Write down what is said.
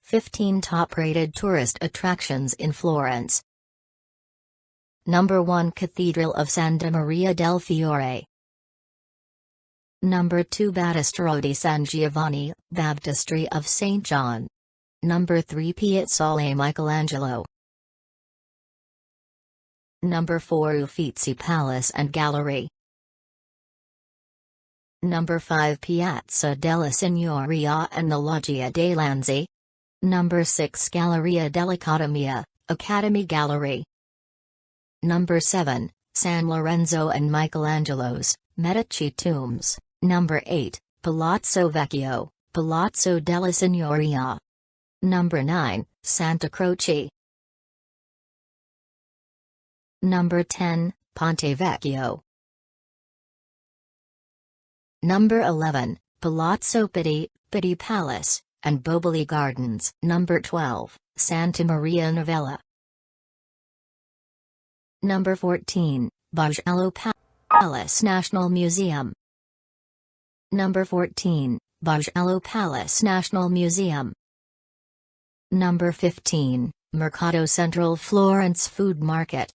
15 top-rated tourist attractions in Florence. Number 1 Cathedral of Santa Maria del Fiore. Number 2 Battistero di San Giovanni, Baptistry of St. John. Number 3 Piazzale Michelangelo. Number 4 Uffizi Palace and Gallery. Number 5 Piazza della Signoria and the Loggia dei Lanzi. Number 6 Galleria dell'Accademia, Academy Gallery. Number 7, San Lorenzo and Michelangelo's, Medici Tombs. Number 8, Palazzo Vecchio, Palazzo della Signoria. Number 9, Santa Croce. Number 10, Ponte Vecchio. Number 11, Palazzo Pitti, Pitti Palace, and Boboli Gardens. Number 12, Santa Maria Novella. Number 14, Bargello Palace National Museum. Number 14, Bargello Palace National Museum. Number 15, Mercato Central Florence Food Market.